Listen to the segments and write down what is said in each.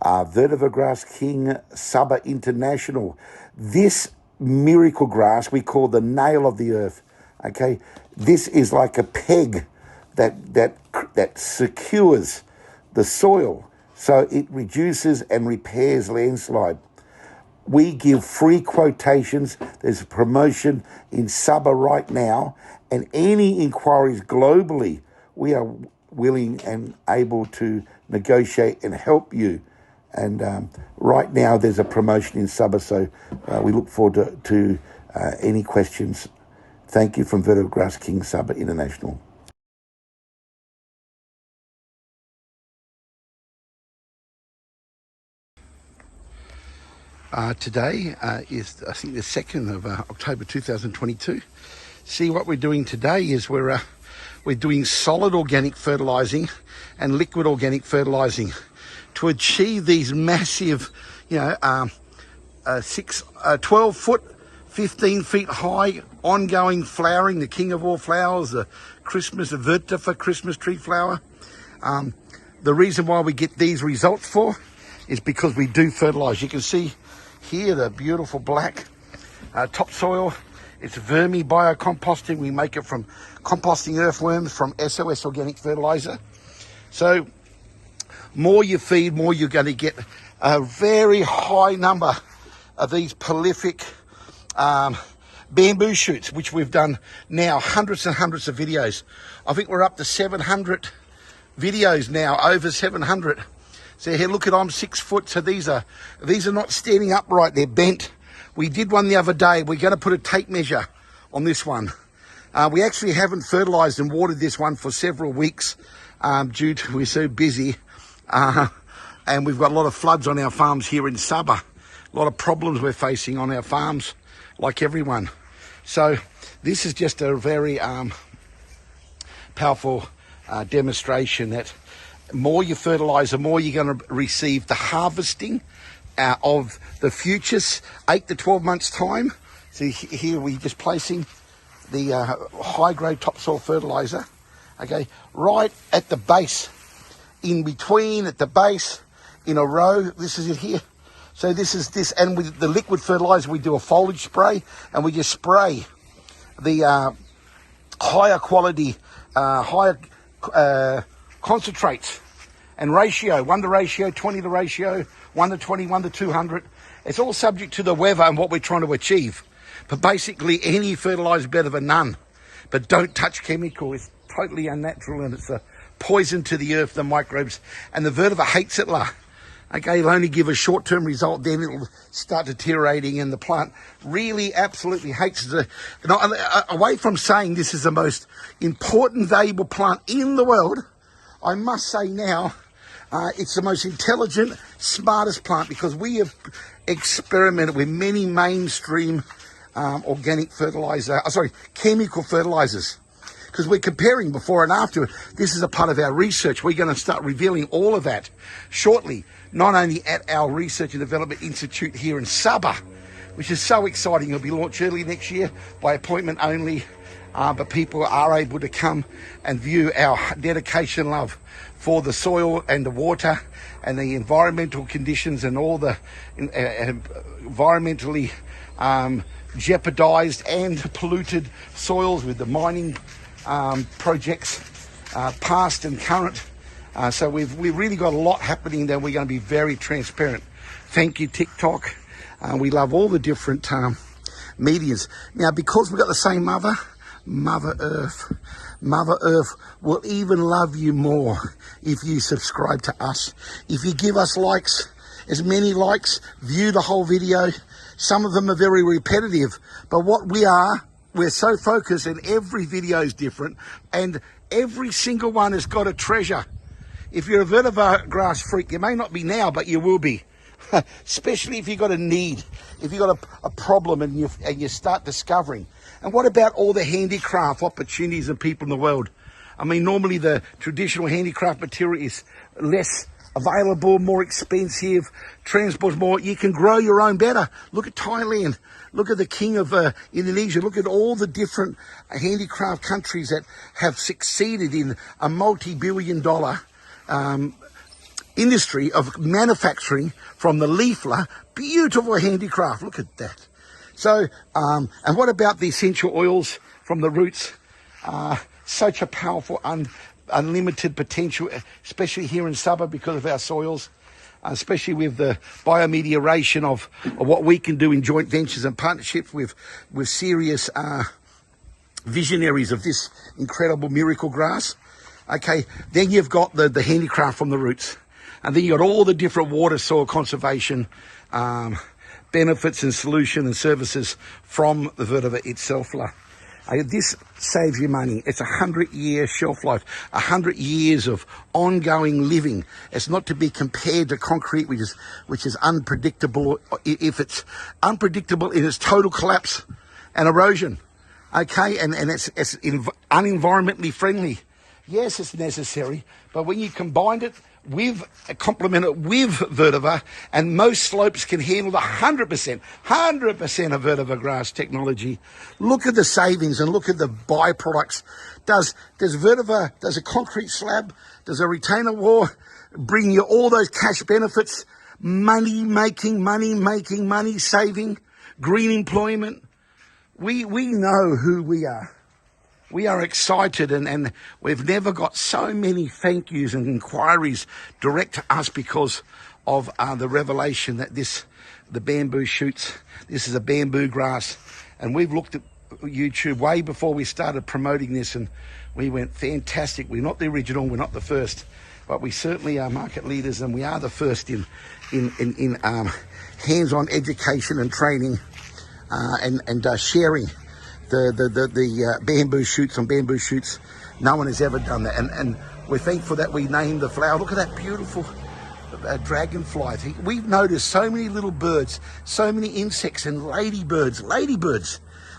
Vetiver Grass King SABAH International. This miracle grass we call the nail of the earth. Okay, this is like a peg that secures the soil, so it reduces and repairs landslide. We give free quotations. There's a promotion in SABAH right now, and any inquiries globally, we are willing and able to negotiate and help you. And right now there's a promotion in SABAH, so we look forward to any questions. Thank you from Vetiver Grass King SABAH International. Today is, I think, the 2nd of October 2022. See, what we're doing today is we're doing solid organic fertilizing and liquid organic fertilizing to achieve these massive, 12 foot, 15 feet high, ongoing flowering, the king of all flowers, the vetiver Christmas tree flower. The reason why we get these results for is because we do fertilize. You can see here the beautiful black topsoil. It's vermi biocomposting. We make it from composting earthworms from SOS organic fertilizer. So more you feed, more you're going to get a very high number of these prolific bamboo shoots, which we've done now hundreds and hundreds of videos. I think we're up to 700 videos now, over 700. So here, look at, I'm 6 foot, so these are not standing upright, they're bent. We did one the other day. We're going to put a tape measure on this one. We actually haven't fertilized and watered this one for several weeks due to we're so busy. And we've got a lot of floods on our farms here in SABAH. A lot of problems we're facing on our farms, like everyone. So this is just a very powerful demonstration that more you fertilize, the more you're going to receive the harvesting of the futures 8 to 12 months time. So here we're just placing the high grade topsoil fertilizer, okay, right at the base, in between, at the base, in a row. This is it here. So this is this, and with the liquid fertilizer, we do a foliage spray, and we just spray the higher quality, higher concentrates and ratio, 1 to ratio, 20 to ratio, 1 to 20, 1 to 200. It's all subject to the weather and what we're trying to achieve. But basically, any fertilizer is better than none. But don't touch chemical. It's totally unnatural, and it's a poison to the earth, the microbes. And the vetiver hates it, okay, it'll only give a short-term result, then it'll start deteriorating, and the plant really absolutely hates it. Away from saying this is the most important, valuable plant in the world, I must say now, it's the most intelligent, smartest plant, because we have experimented with many mainstream organic fertilizer, chemical fertilizers, because we're comparing before and after. This is a part of our research. We're going to start revealing all of that shortly, not only at our Research and Development Institute here in SABAH, which is so exciting. It'll be launched early next year by appointment only, but people are able to come and view our dedication, love for the soil and the water and the environmental conditions and all the environmentally jeopardized and polluted soils with the mining projects, past and current. So we've really got a lot happening there. We're going to be very transparent. Thank you, TikTok. We love all the different medias. Now, because we've got the same Mother Earth will even love you more if you subscribe to us. If you give us likes, as many likes, view the whole video. Some of them are very repetitive, but we're so focused, and every video is different, and every single one has got a treasure. If you're a vetiver grass freak, you may not be now, but you will be. Especially if you've got a need, if you've got a problem and you start discovering. And what about all the handicraft opportunities and people in the world? I mean, normally the traditional handicraft material is less available, more expensive, transport's more. You can grow your own better. Look at Thailand. Look at the king of Indonesia. Look at all the different handicraft countries that have succeeded in a multi-billion-dollar industry of manufacturing from the leaflet. Beautiful handicraft. Look at that. So, and what about the essential oils from the roots? Such a powerful, unlimited potential, especially here in SABAH because of our soils, especially with the biomediation of what we can do in joint ventures and partnerships with serious visionaries of this incredible miracle grass. Okay, then you've got the handicraft from the roots. And then you've got all the different water soil conservation benefits and solution and services from the vetiver itself. This saves you money. It's 100-year shelf life, 100 years of ongoing living. It's not to be compared to concrete, which is unpredictable. If it's unpredictable in its total collapse and erosion, okay, and it's unenvironmentally friendly. Yes, it's necessary, but when you combine it with, complement it with vetiver, and most slopes can handle the 100% of vetiver grass technology. Look at the savings and look at the byproducts. Does a concrete slab, does a retainer wall bring you all those cash benefits, money saving, green employment? We know who we are. We are excited, and we've never got so many thank yous and inquiries direct to us because of the revelation that the bamboo shoots, this is a bamboo grass. And we've looked at YouTube way before we started promoting this, and we went, fantastic. We're not the original, we're not the first, but we certainly are market leaders, and we are the first in hands-on education and training and sharing the bamboo shoots on bamboo shoots. No one has ever done that, and we're thankful that we named the flower. Look at that beautiful dragonfly. We've noticed so many little birds, so many insects and ladybirds.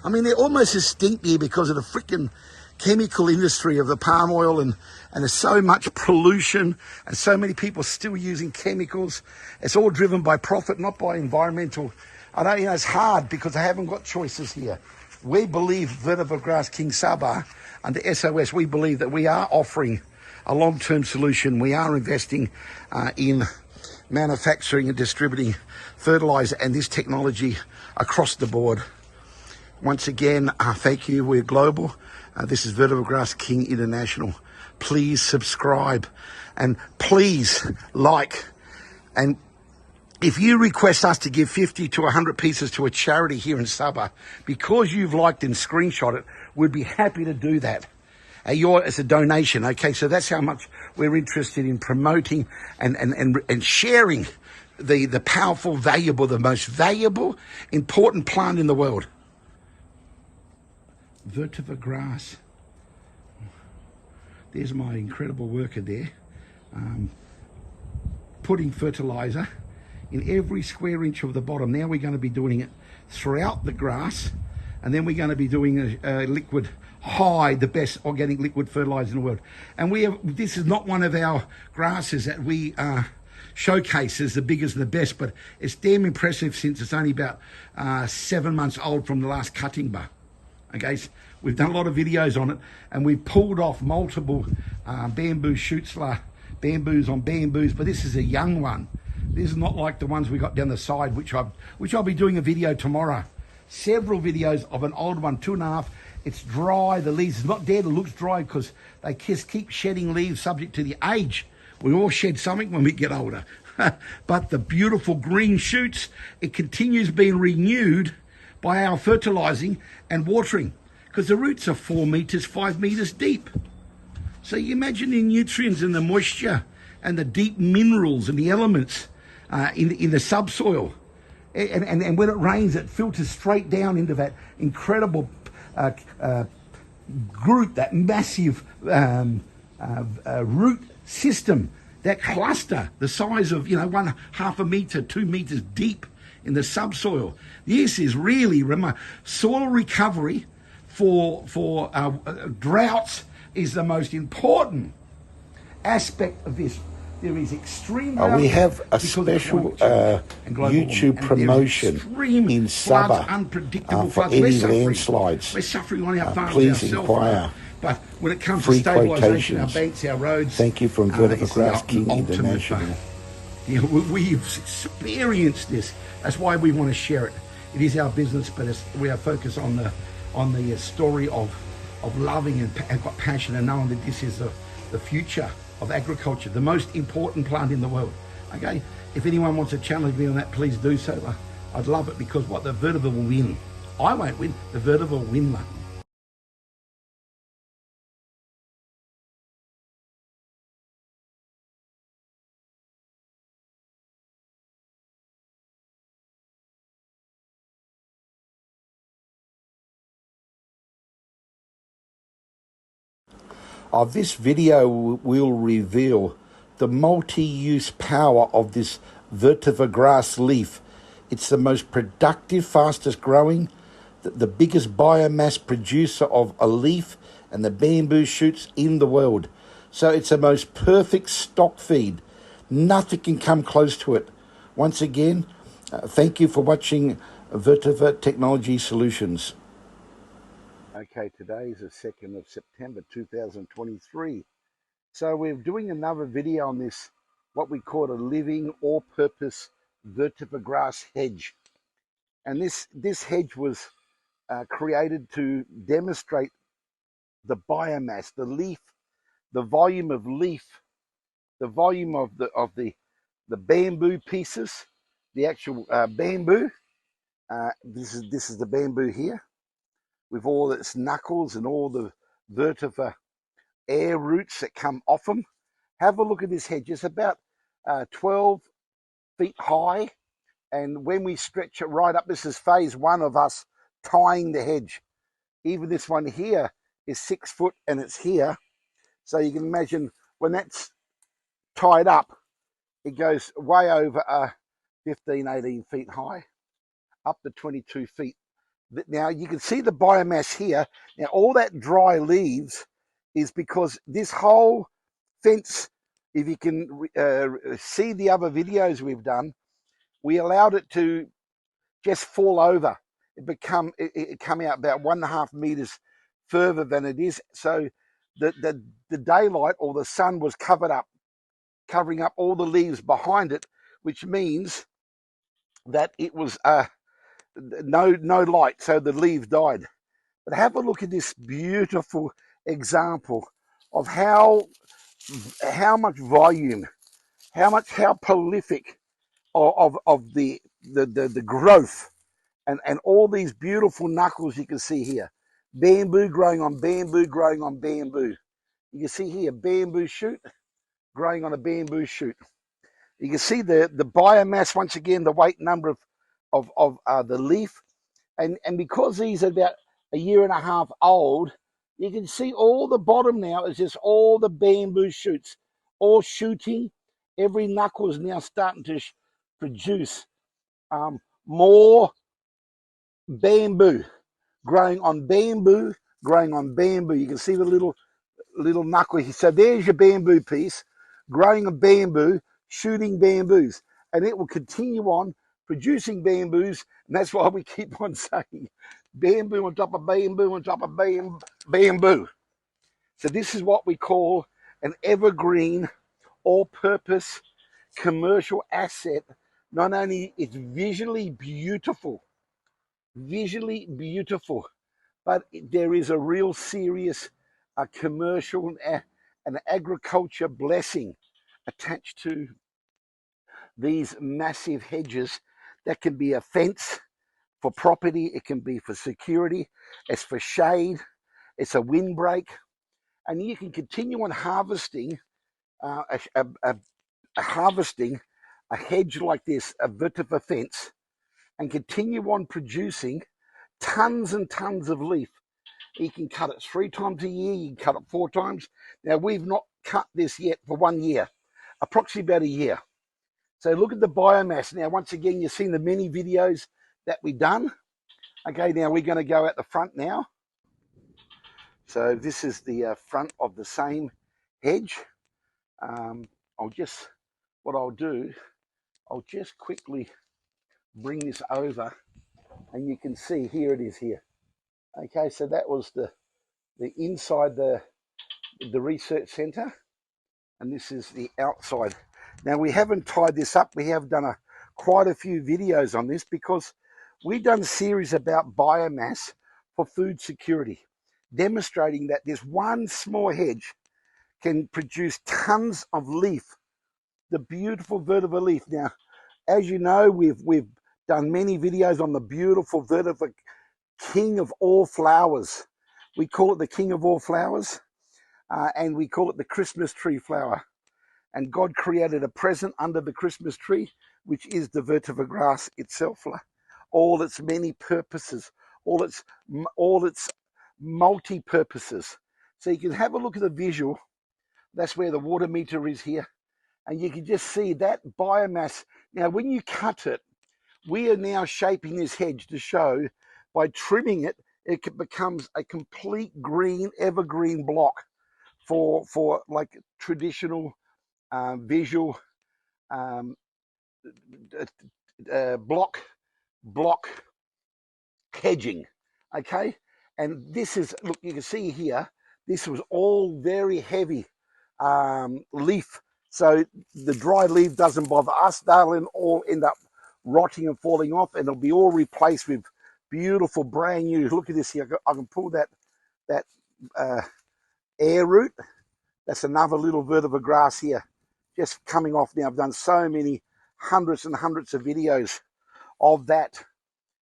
I mean, they're almost extinct here because of the freaking chemical industry of the palm oil, and there's so much pollution and so many people still using chemicals. It's all driven by profit, not by environmental. I know, it's hard because I haven't got choices here. We believe Vetiver Grass King SABAH under SOS, we believe that we are offering a long-term solution. We are investing in manufacturing and distributing fertilizer and this technology across the board. Once again, thank you. We're global. This is Vetiver Grass King International. Please subscribe and please like. And if you request us to give 50 to 100 pieces to a charity here in SABAH, because you've liked and screenshot it, we'd be happy to do that. It's a donation, okay? So that's how much we're interested in promoting and sharing the powerful, valuable, the most valuable, important plant in the world. Vetiver grass. There's my incredible worker there, putting fertilizer in every square inch of the bottom. Now we're going to be doing it throughout the grass, and then we're going to be doing a liquid high, the best organic liquid fertilizer in the world. And this is not one of our grasses that we showcase as the biggest and the best, but it's damn impressive since it's only about 7 months old from the last cutting bar. Okay, so we've done a lot of videos on it, and we've pulled off multiple bamboo shoots, bamboos on bamboos, but this is a young one. This is not like the ones we got down the side, which I'll be doing a video tomorrow. Several videos of an old one, 2.5. It's dry, the leaves is not dead, it looks dry because they keep shedding leaves subject to the age. We all shed something when we get older. But the beautiful green shoots, it continues being renewed by our fertilizing and watering, because the roots are 4 meters, 5 meters deep. So you imagine the nutrients and the moisture and the deep minerals and the elements in the subsoil. And when it rains, it filters straight down into that incredible group, that massive root system, that cluster, the size of, 1/2 a meter, 2 meters deep in the subsoil. This is really soil recovery for droughts is the most important aspect of this. There is extreme. We have a special YouTube promotion in SABAH for any landslides. We're suffering on our farms please ourselves. inquire But when it comes to Free stabilisation, our quotations. banks, our roads, Thank you from Vetiver it's the Grass King ultimate. International. You know, we've experienced this. That's why we want to share it. It is our business, but we are focused on the story of loving and got passion and knowing that this is the future of agriculture, the most important plant in the world. Okay, if anyone wants to challenge me on that, please do so. I'd love it, because what the vetiver will win. I won't win. The vetiver will win, mate. This video will reveal the multi-use power of this vetiver grass leaf. It's the most productive, fastest growing, the biggest biomass producer of a leaf and the bamboo shoots in the world. So it's the most perfect stock feed. Nothing can come close to it. Once again, thank you for watching Vetiver Technology Solutions. Okay, today is the 2nd of September 2023. So we're doing another video on this, what we call a living all-purpose vetiver grass hedge. And this hedge was created to demonstrate the biomass, the leaf, the volume of leaf, the volume of the bamboo pieces, the actual bamboo. This is the bamboo here, with all its knuckles and all the vetiver air roots that come off them. Have a look at this hedge. It's about 12 feet high, and when we stretch it right up, this is phase one of us tying the hedge. Even this one here is 6 foot, and it's here. So you can imagine when that's tied up, it goes way over 15, 18 feet high, up to 22 feet. Now you can see the biomass here. Now all that dry leaves is because this whole fence, if you can see the other videos we've done, we allowed it to just fall over. It come out about 1.5 meters further than it is. So the daylight or the sun was covering up all the leaves behind it, which means that it was no light, so the leaves died. But have a look at this beautiful example of how much volume, how prolific of the growth, and all these beautiful knuckles you can see here. Bamboo growing on bamboo, growing on bamboo. You can see here bamboo shoot growing on a bamboo shoot. You can see the biomass, once again, the weight number of the leaf. And because these are about 1.5 years old, you can see all the bottom now is just all the bamboo shoots, all shooting. Every knuckle is now starting to produce more bamboo, growing on bamboo, growing on bamboo. You can see the little knuckle here. So there's your bamboo piece, growing a bamboo, shooting bamboos, and it will continue on producing bamboos. And that's why we keep on saying bamboo on top of bamboo on top of bamboo. So this is what we call an evergreen, all-purpose commercial asset. Not only it's visually beautiful, but there is a real serious commercial and agriculture blessing attached to these massive hedges. That can be a fence for property, it can be for security, it's for shade, it's a windbreak, and you can continue on harvesting harvesting a hedge like this, a vetiver fence, and continue on producing tons and tons of leaf. You can cut it 3 times a year, you can cut it 4 times. Now, we've not cut this yet for 1 year, approximately about a year. So look at the biomass. Now, once again, you've seen the many videos that we've done. Okay, now we're going to go at the front now. So this is the front of the same hedge. What I'll do, I'll just quickly bring this over, and you can see here it is here. Okay, so that was the the inside the research center, and this is the outside. Now, we haven't tied this up. We have done quite a few videos on this because we've done a series about biomass for food security, demonstrating that this one small hedge can produce tons of leaf, the beautiful vetiver leaf. Now, as you know, we've done many videos on the beautiful vetiver king of all flowers. We call it the king of all flowers, and we call it the Christmas tree flower. And God created a present under the Christmas tree, which is the vetiver grass itself. All its many purposes, all its multi-purposes. So you can have a look at the visual. That's where the water meter is here. And you can just see that biomass. Now, when you cut it, we are now shaping this hedge to show by trimming it, it becomes a complete green, evergreen block for like traditional visual block hedging. Okay, and this is, look, you can see here, this was all very heavy leaf, so the dry leaf doesn't bother us. They'll all end up rotting and falling off, and it'll be all replaced with beautiful brand new. Look at this here. I can pull that air root. That's another little vetiver grass here, just coming off now. I've done so many hundreds and hundreds of videos of that.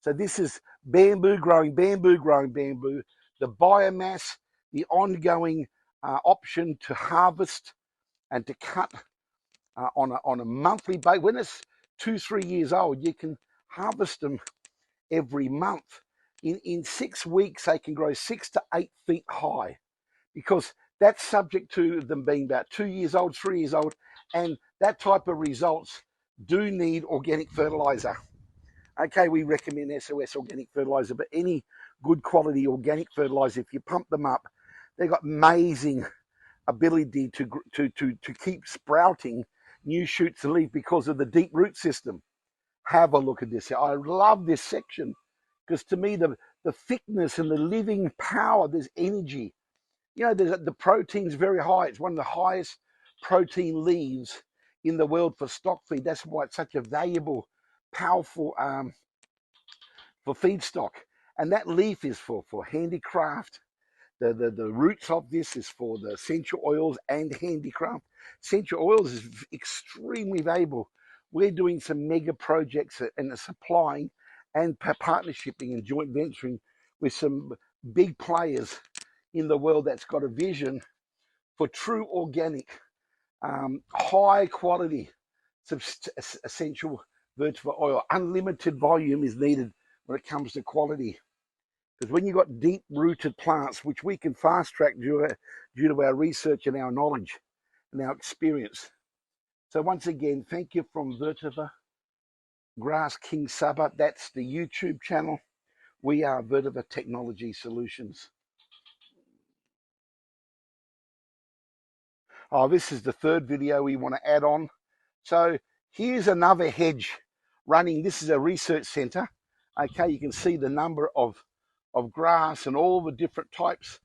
So this is bamboo growing bamboo, the biomass, the ongoing option to harvest and to cut on a monthly basis. When it's 2-3 years old, you can harvest them every month. In 6 weeks, they can grow 6 to 8 feet high, because that's subject to them being about 2 years old, 3 years old, and that type of results do need organic fertilizer. Okay, we recommend SOS organic fertilizer, but any good quality organic fertilizer, if you pump them up, they've got amazing ability to keep sprouting new shoots of leaf because of the deep root system. Have a look at this. I love this section because to me, the thickness and the living power, there's energy. You know, the protein's very high. It's one of the highest protein leaves in the world for stock feed. That's why it's such a valuable, powerful for feedstock. And that leaf is for handicraft. The roots of this is for the essential oils and handicraft. Essential oils is extremely valuable. We're doing some mega projects and supplying and partnershiping and joint venturing with some big players in the world that's got a vision for true organic, high quality, essential vetiver oil. Unlimited volume is needed when it comes to quality. Because when you've got deep-rooted plants, which we can fast-track due to our research and our knowledge and our experience. So once again, thank you from Vetiver Grass King SABAH. That's the YouTube channel. We are Vetiver Technology Solutions. Oh, this is the third video we want to add on. So here's another hedge running. This is a research center. Okay, you can see the number of grass and all the different types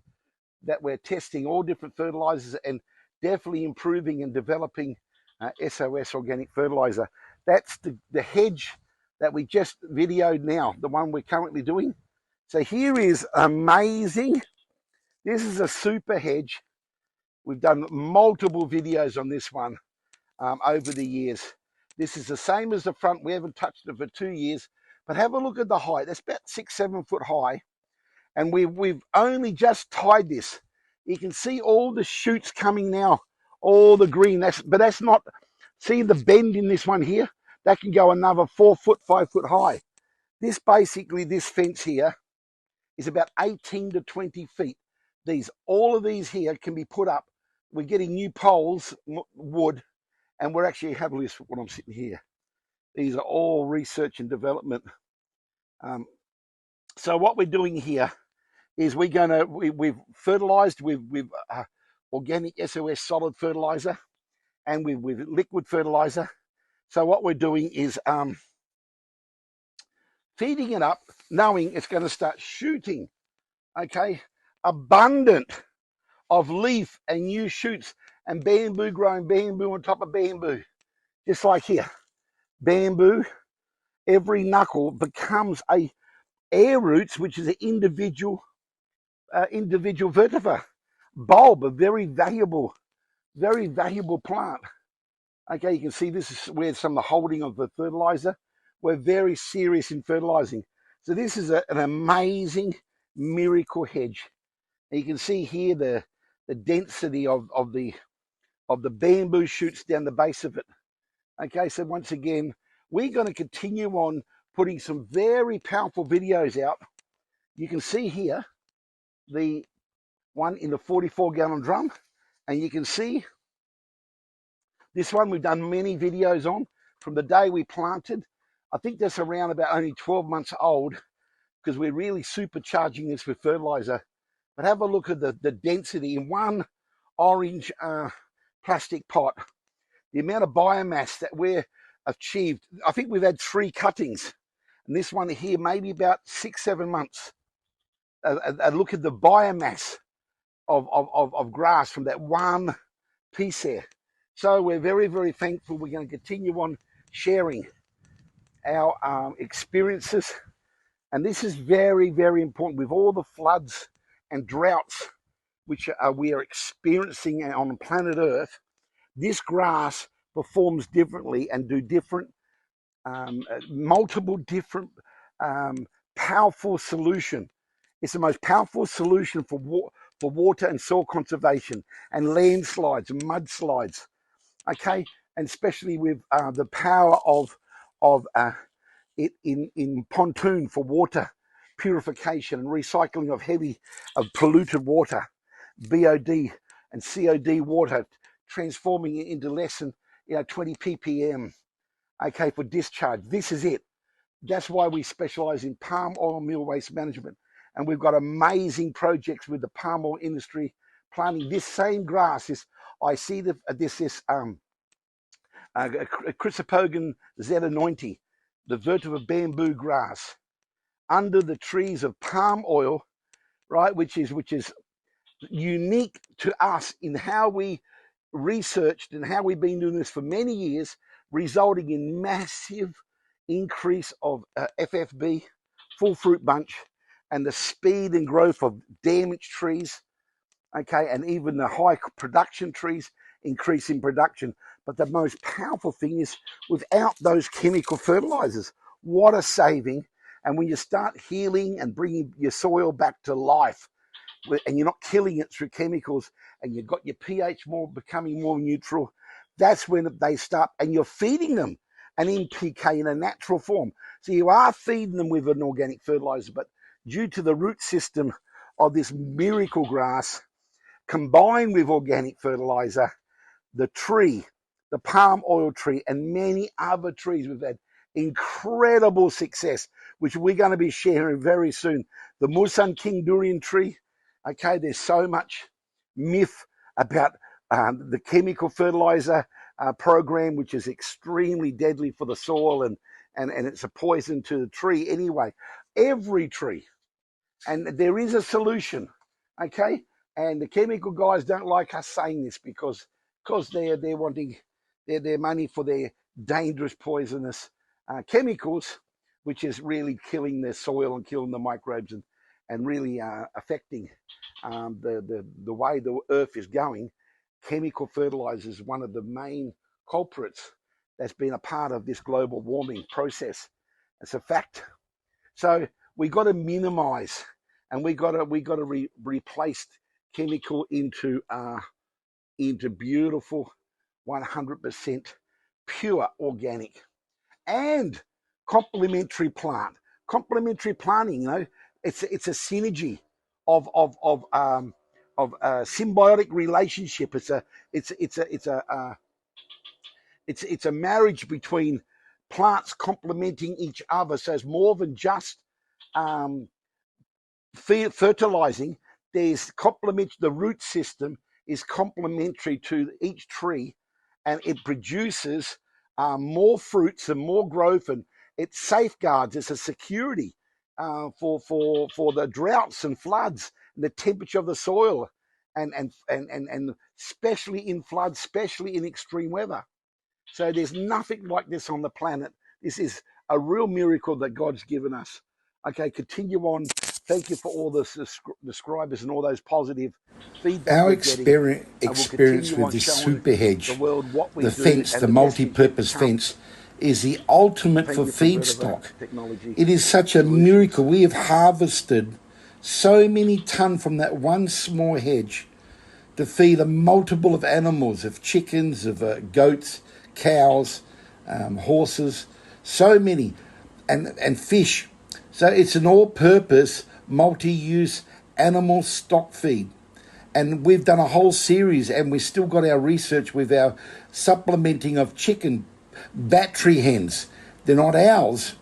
that we're testing, all different fertilizers, and definitely improving and developing SOS organic fertilizer. That's the hedge that we just videoed now, the one we're currently doing. So here is amazing. This is a super hedge. We've done multiple videos on this one over the years. This is the same as the front. We haven't touched it for 2 years, but have a look at the height. That's about 6-7 foot high. And we've only just tied this. You can see all the shoots coming now, all the green. But that's not, see the bend in this one here? That can go another 4 foot, 5 foot high. This fence here is about 18 to 20 feet. All of these here can be put up. We're getting new poles, wood, and we're actually, have a list when I'm sitting here. These are all research and development. So what we're doing here is we've fertilized with organic SOS solid fertilizer and with liquid fertilizer. So what we're doing is feeding it up, knowing it's going to start shooting. Okay, abundant of leaf and new shoots and bamboo growing bamboo on top of bamboo. Just like here, bamboo, every knuckle becomes a air roots, which is an individual vetiver bulb, a very valuable plant. Okay, you can see this is where some of the holding of the fertilizer. We're very serious in fertilizing. So this is an amazing miracle hedge. And you can see here the density of the bamboo shoots down the base of it. Okay, so once again, we're going to continue on putting some very powerful videos out. You can see here the one in the 44-gallon drum, and you can see this one we've done many videos on from the day we planted. I think that's around about only 12 months old because we're really supercharging this with fertilizer. But have a look at the density in one orange plastic pot, the amount of biomass that we're achieved. I think we've had 3 cuttings, and this one here maybe about 6-7 months. Look at the biomass of grass from that one piece there. So we're very, very thankful. We're going to continue on sharing our experiences, and this is very, very important with all the floods and droughts which we are experiencing on planet Earth. This grass performs differently and do different, multiple different powerful solution. It's the most powerful solution for water and soil conservation and landslides and mudslides. Okay, and especially with the power of it in pontoon for water purification and recycling of polluted water, BOD and COD water, transforming it into less than 20 ppm. Okay, for discharge. This is it. That's why we specialize in palm oil meal waste management, and we've got amazing projects with the palm oil industry planting this same grass. I see this Chrysopogon Z90, the vetiver bamboo grass, under the trees of palm oil, right? Which is unique to us in how we researched and how we've been doing this for many years, resulting in massive increase of FFB, full fruit bunch, and the speed and growth of damaged trees. Okay, and even the high production trees increase in production. But the most powerful thing is without those chemical fertilizers, what a saving. And when you start healing and bringing your soil back to life, and you're not killing it through chemicals, and you've got your pH becoming more neutral, that's when they start, and you're feeding them an NPK in a natural form. So you are feeding them with an organic fertilizer, but due to the root system of this miracle grass, combined with organic fertilizer, the tree, the palm oil tree, and many other trees, we've had incredible success, which we're going to be sharing very soon. The Musan King Durian tree, okay, there's so much myth about the chemical fertilizer program, which is extremely deadly for the soil, and it's a poison to the tree anyway. Every tree, and there is a solution, okay? And the chemical guys don't like us saying this because they're wanting their money for their dangerous, poisonous chemicals, which is really killing their soil and killing the microbes and really affecting the way the earth is going. Chemical fertilizer is one of the main culprits that's been a part of this global warming process. It's a fact. So we got to minimize, and we got to replace chemical into beautiful 100% pure organic and complementary planting. It's a synergy of symbiotic relationship. It's a marriage between plants complementing each other. So it's more than just fertilizing. There's the root system is complementary to each tree, and it produces more fruits and more growth, and it safeguards. It's a security for the droughts and floods. the temperature of the soil, and especially in floods, especially in extreme weather. So there's nothing like this on the planet. This is a real miracle that God's given us. Okay, continue on. Thank you for all the subscribers and all those positive feedback Our we're getting. We'll experience continue with on this showing super the hedge, world what we the do fence, and the the best things yet to multi-purpose come. fence, is the ultimate Thank for you for Vetiver feedstock. Technology It is such a Solutions. miracle. We have harvested so many ton from that one small hedge to feed a multiple of animals, of chickens, of goats, cows, horses, so many, and fish. So it's an all-purpose, multi-use animal stock feed. And we've done a whole series, and we've still got our research with our supplementing of chicken battery hens. They're not ours,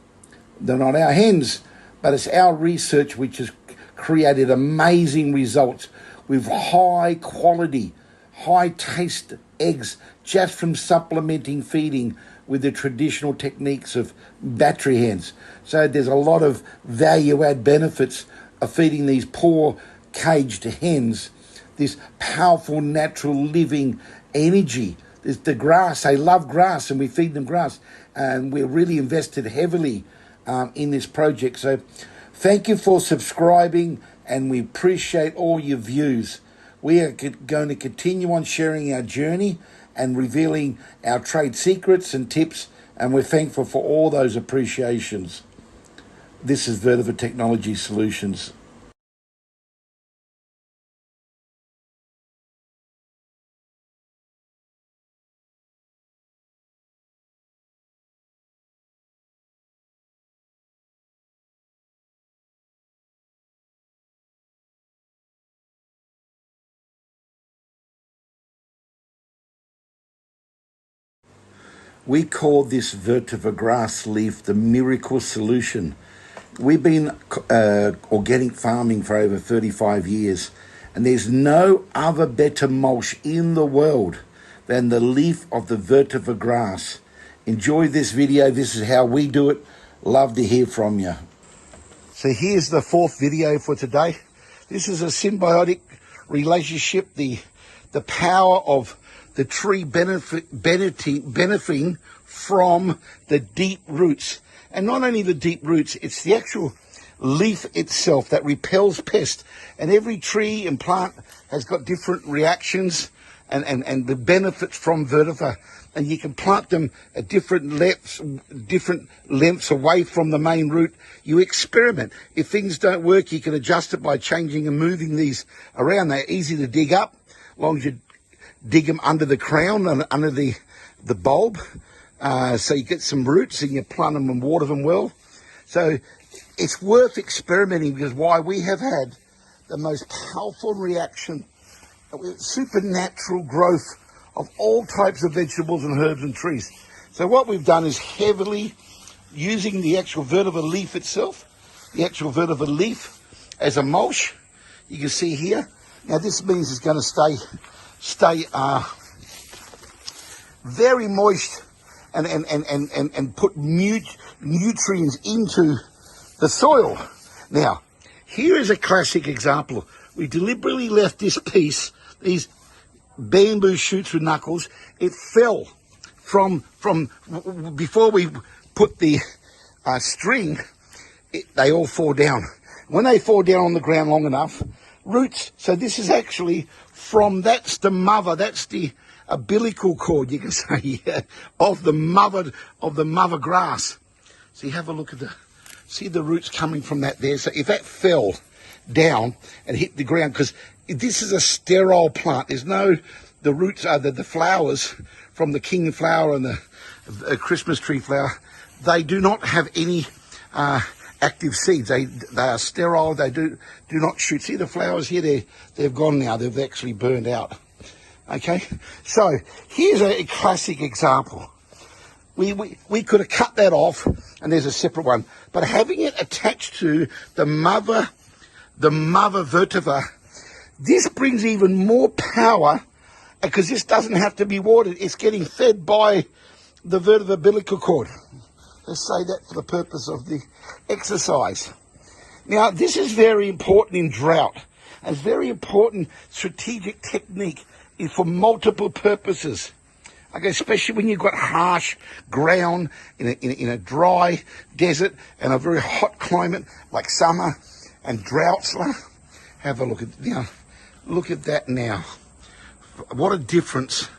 they're not our hens, but it's our research which has created amazing results with high quality, high taste eggs just from supplementing feeding with the traditional techniques of battery hens. So there's a lot of value add benefits of feeding these poor caged hens this powerful natural living energy. There's the grass. They love grass, and we feed them grass, and we're really invested heavily in this project. So thank you for subscribing, and we appreciate all your views. We are going to continue on sharing our journey and revealing our trade secrets and tips, and we're thankful for all those appreciations. This is Vetiver Technology Solutions. We call this vetiver grass leaf the miracle solution. We've been organic farming for over 35 years, and there's no other better mulch in the world than the leaf of the vetiver grass. Enjoy this video. This is how we do it. Love to hear from you. So here's the fourth video for today. This is a symbiotic relationship, the power of the tree benefiting from the deep roots. And not only the deep roots, it's the actual leaf itself that repels pests. And every tree and plant has got different reactions and the benefits from vetiver. And you can plant them at different lengths away from the main root. You experiment. If things don't work, you can adjust it by changing and moving these around. They're easy to dig up, as long as you dig them under the crown and under the bulb. So you get some roots and you plant them and water them well. So it's worth experimenting, because why we have had the most powerful reaction, supernatural growth of all types of vegetables and herbs and trees. So what we've done is heavily using the actual vetiver leaf itself, the actual vetiver leaf as a mulch. You can see here. Now this means it's going to stay very moist and put nutrients into the soil. Now, here is a classic example. We deliberately left this piece, these bamboo shoots with knuckles. It fell from before we put the string. They all fall down. When they fall down on the ground long enough, roots. So this is actually that's the mother. That's the umbilical cord, you can say, of the mother grass. So you have a look at see the roots coming from that there. So if that fell down and hit the ground, because this is a sterile plant. There's the roots are the flowers from the king flower and the Christmas tree flower. They do not have any active seeds. They are sterile. They do not shoot. See the flowers here? They've gone now. They've actually burned out. Okay, so here's a classic example. We could have cut that off, and there's a separate one. But having it attached to the mother vetiver, this brings even more power, because this doesn't have to be watered. It's getting fed by the vetiver umbilical cord. Let's say that for the purpose of the exercise. Now, this is very important in drought. And it's very important strategic technique is for multiple purposes. Okay, especially when you've got harsh ground in a dry desert and a very hot climate like summer and droughts. Have a look at now. Look at that now. What a difference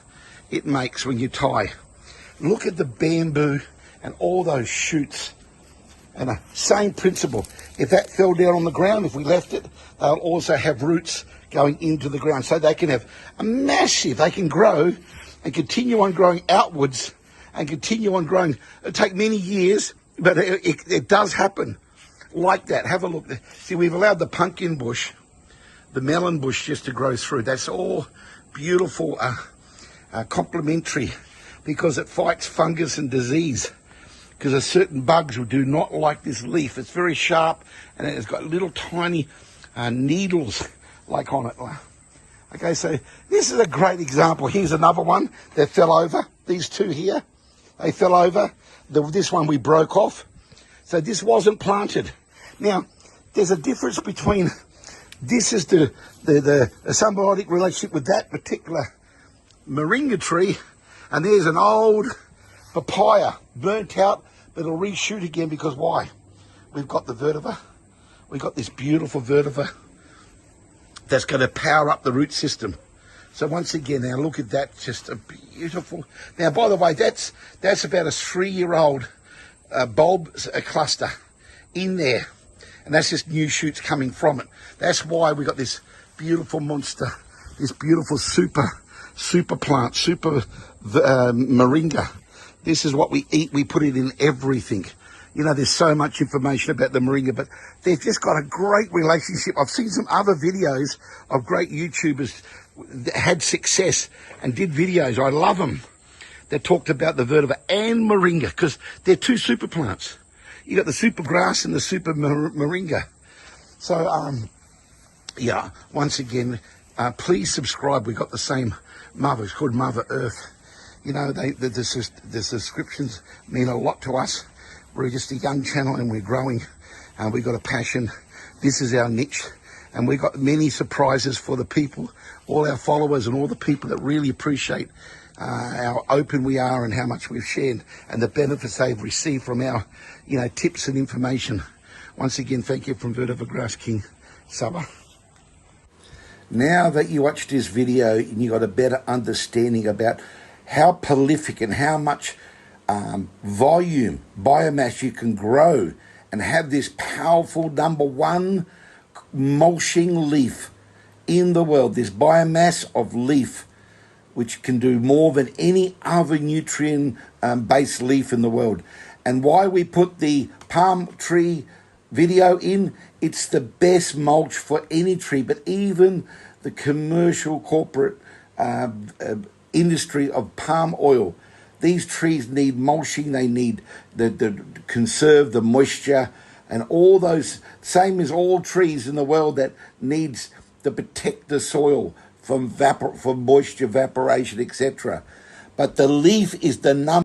it makes when you tie. Look at the bamboo and all those shoots. And the same principle. If that fell down on the ground, if we left it, they'll also have roots going into the ground. So they can have a massive, they can grow and continue on growing outwards and continue on growing. It'll take many years, but it does happen like that. Have a look. See, we've allowed the pumpkin bush, the melon bush just to grow through. That's all beautiful, complementary, because it fights fungus and disease. Because there's certain bugs who do not like this leaf. It's very sharp and it's got little tiny needles like on it. Okay, so this is a great example. Here's another one that fell over. These two here, they fell over. This one we broke off. So this wasn't planted. Now, there's a difference between this is the symbiotic relationship with that particular moringa tree, and there's an old papaya burnt out, but it'll reshoot again because why? We've got the vetiver. We've got this beautiful vetiver that's going to power up the root system. So once again, now look at that, just a beautiful. Now, by the way, that's about a 3-year-old bulb cluster in there, and that's just new shoots coming from it. That's why we got this beautiful monster, this beautiful super plant, super moringa. This is what we eat. We put it in everything. You know, there's so much information about the moringa, but they've just got a great relationship. I've seen some other videos of great YouTubers that had success and did videos. I love them. That talked about the vetiver and moringa because they're two super plants. You got the super grass and the super moringa. So, yeah, once again, please subscribe. We got the same mother. It's called Mother Earth. You know, the subscriptions mean a lot to us. We're just a young channel and we're growing. We've got a passion. This is our niche. And we've got many surprises for the people, all our followers and all the people that really appreciate how open we are and how much we've shared and the benefits they've received from our, tips and information. Once again, thank you from Vetiver Grass King, SABAH. Now that you watched this video and you got a better understanding about how prolific and how much volume, biomass you can grow and have this powerful #1 mulching leaf in the world, this biomass of leaf, which can do more than any other nutrient-based leaf in the world. And why we put the palm tree video in, it's the best mulch for any tree, but even the commercial corporate industry of palm oil. These trees need mulching, they need the conserve the moisture and all those, same as all trees in the world that needs to protect the soil from moisture, evaporation, etc. But the leaf is the number